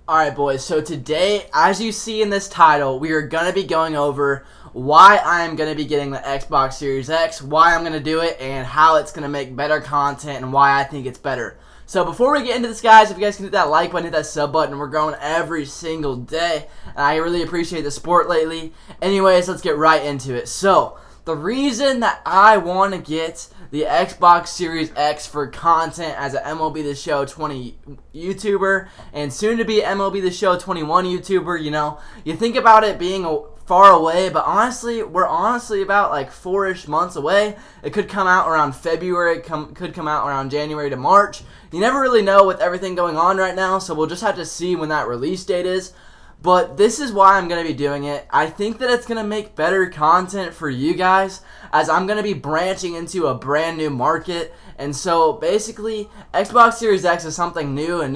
Alright boys, so today, as you see in this title, we are going to be going over why I am going to be getting the Xbox Series X, why I'm going to do it, and how it's going to make better content, and why I think it's better. So before we get into this, guys, if you guys can hit that like button, hit that sub button, we're growing every single day, and I really appreciate the support lately. Anyways, let's get right into it. So, the reason that I want to get the Xbox Series X for content as an MLB The Show 20 YouTuber and soon to be MLB The Show 21 YouTuber, you know, you think about it being far away, but honestly, we're honestly about like 4-ish months away. It could come out around February, could come out around January to March. You never really know with everything going on right now, so we'll just have to see when that release date is. But this is why I'm going to be doing it. I think that it's going to make better content for you guys, as I'm going to be branching into a brand new market. And so basically, Xbox Series X is something new and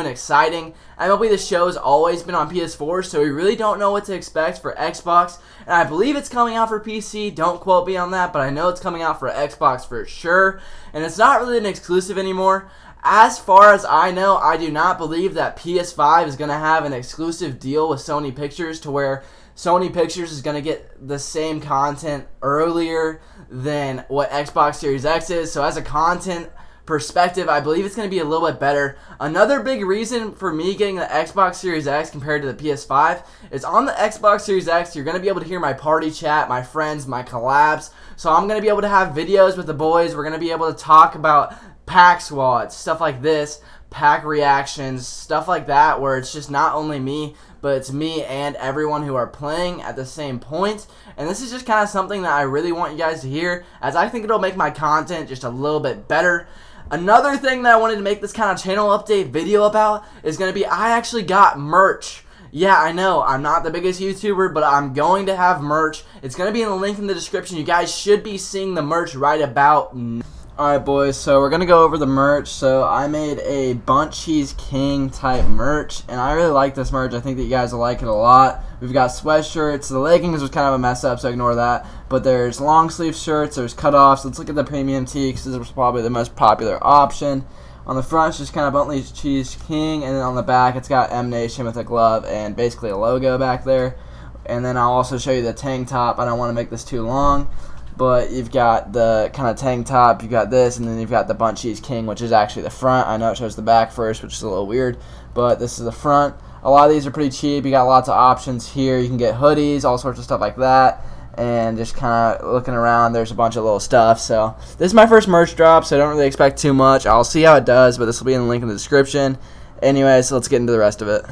exciting. MLB The Show has always been on PS4, so we really don't know what to expect for Xbox. And I believe it's coming out for PC. Don't quote me on that, but I know it's coming out for Xbox for sure. And it's not really an exclusive anymore. As far as I know, I do not believe that PS5 is going to have an exclusive deal with Sony Pictures to where Sony Pictures is going to get the same content earlier than what Xbox Series X is. So as a content perspective, I believe it's going to be a little bit better. Another big reason for me getting the Xbox Series X compared to the PS5 is on the Xbox Series X, you're going to be able to hear my party chat, my friends, my collabs. So I'm going to be able to have videos with the boys. We're going to be able to talk about pack squads, stuff like this, pack reactions, stuff like that, where it's just not only me, but it's me and everyone who are playing at the same point. And this is just kind of something that I really want you guys to hear, as I think it'll make my content just a little bit better. Another thing that I wanted to make this kind of channel update video about is going to be I actually got merch. Yeah, I know, I'm not the biggest YouTuber, but I'm going to have merch. It's going to be in the link in the description. You guys should be seeing the merch right about now. Alright boys, so we're going to go over the merch. So I made a Bundt Cheese King type merch, and I really like this merch. I think that you guys will like it a lot. We've got sweatshirts. The leggings was kind of a mess up, so ignore that. But there's long sleeve shirts, there's cutoffs. Let's look at the premium tee, because this was probably the most popular option. On the front, it's just kind of Bundt Cheese King, and then on the back, it's got M Nation with a glove and basically a logo back there. And then I'll also show you the tank top. I don't want to make this too long. But you've got the kind of tank top, you've got this, and then you've got the Bundt Cheese King, which is actually the front. I know it shows the back first, which is a little weird, but this is the front. A lot of these are pretty cheap. You got lots of options here. You can get hoodies, all sorts of stuff like that, and just kind of looking around, there's a bunch of little stuff. So this is my first merch drop, so I don't really expect too much. I'll see how it does, but this will be in the link in the description. Anyway, so let's get into the rest of it.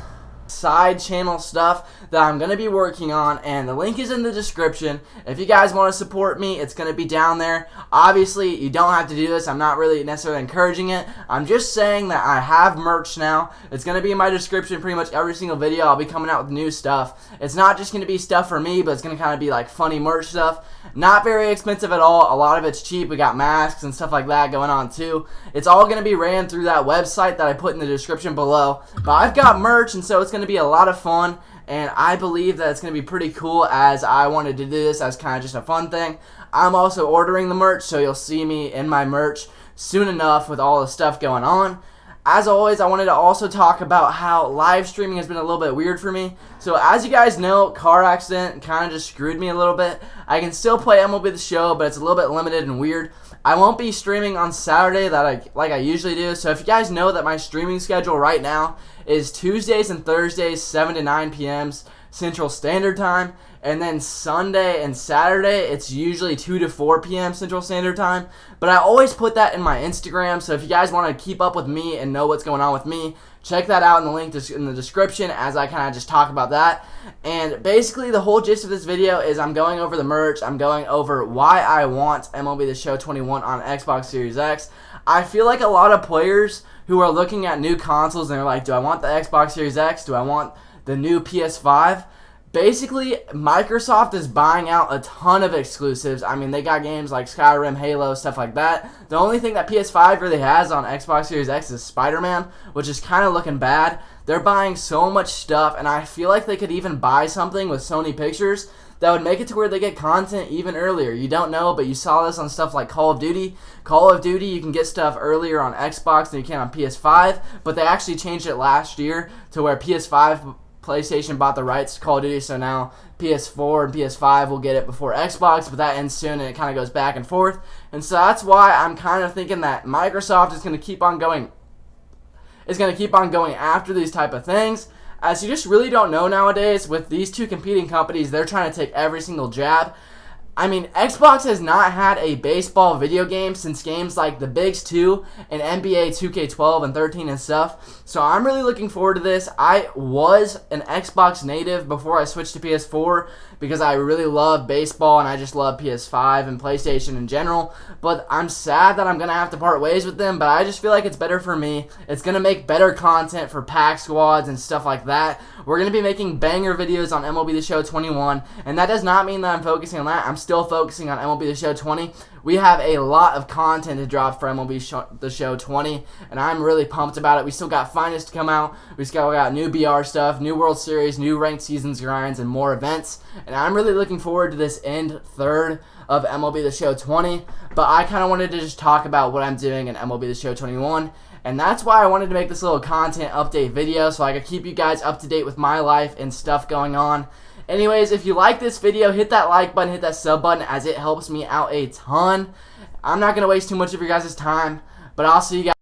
Side channel stuff that I'm going to be working on, and the link is in the description. If you guys want to support me, it's going to be down there. Obviously, you don't have to do this. I'm not really necessarily encouraging it. I'm just saying that I have merch now. It's going to be in my description pretty much every single video. I'll be coming out with new stuff. It's not just going to be stuff for me, but it's going to kind of be like funny merch stuff. Not very expensive at all. A lot of it's cheap. We got masks and stuff like that going on too. It's all going to be ran through that website that I put in the description below. But I've got merch, and so it's going to be a lot of fun. And I believe that it's going to be pretty cool, as I wanted to do this as kind of just a fun thing. I'm also ordering the merch, so you'll see me in my merch soon enough with all the stuff going on. As always, I wanted to also talk about how live streaming has been a little bit weird for me. So as you guys know, car accident kind of just screwed me a little bit. I can still play MLB The Show, but it's a little bit limited and weird. I won't be streaming on Saturday like I usually do. So if you guys know that my streaming schedule right now is Tuesdays and Thursdays, 7 to 9 p.m. Central Standard Time. And then Sunday and Saturday, it's usually 2 to 4 p.m. Central Standard Time. But I always put that in my Instagram, so if you guys want to keep up with me and know what's going on with me, check that out in the link in the description, as I kind of just talk about that. And basically, the whole gist of this video is I'm going over the merch. I'm going over why I want MLB The Show 21 on Xbox Series X. I feel like a lot of players who are looking at new consoles and they're like, do I want the Xbox Series X? Do I want the new PS5? Basically, Microsoft is buying out a ton of exclusives. I mean, they got games like Skyrim, Halo, stuff like that. The only thing that PS5 really has on Xbox Series X is Spider-Man, which is kind of looking bad. They're buying so much stuff, and I feel like they could even buy something with Sony Pictures that would make it to where they get content even earlier. You don't know, but you saw this on stuff like Call of Duty. Call of Duty, you can get stuff earlier on Xbox than you can on PS5, but they actually changed it last year to where PS5, PlayStation bought the rights to Call of Duty, so now PS4 and PS5 will get it before Xbox, but that ends soon and it kind of goes back and forth. And so that's why I'm kind of thinking that Microsoft is going to keep on going after these type of things, as you just really don't know nowadays. With these two competing companies, they're trying to take every single jab. I mean, Xbox has not had a baseball video game since games like the Bigs 2 and NBA 2K12 and 13 and stuff. So I'm really looking forward to this. I was an Xbox native before I switched to PS4 because I really love baseball and I just love PS5 and PlayStation in general. But I'm sad that I'm going to have to part ways with them, but I just feel like it's better for me. It's going to make better content for pack squads and stuff like that. We're going to be making banger videos on MLB The Show 21, and that does not mean that I'm focusing on that. I'm still focusing on MLB The Show 20. We have a lot of content to drop for MLB The Show 20, and I'm really pumped about it. We still got finest to come out. We still got new BR stuff, new World Series, new ranked seasons grinds, and more events. And I'm really looking forward to this end third of MLB The Show 20. But I kind of wanted to just talk about what I'm doing in MLB The Show 21. And that's why I wanted to make this little content update video, so I could keep you guys up to date with my life and stuff going on. Anyways, if you like this video, hit that like button, hit that sub button, as it helps me out a ton. I'm not going to waste too much of your guys' time, but I'll see you guys.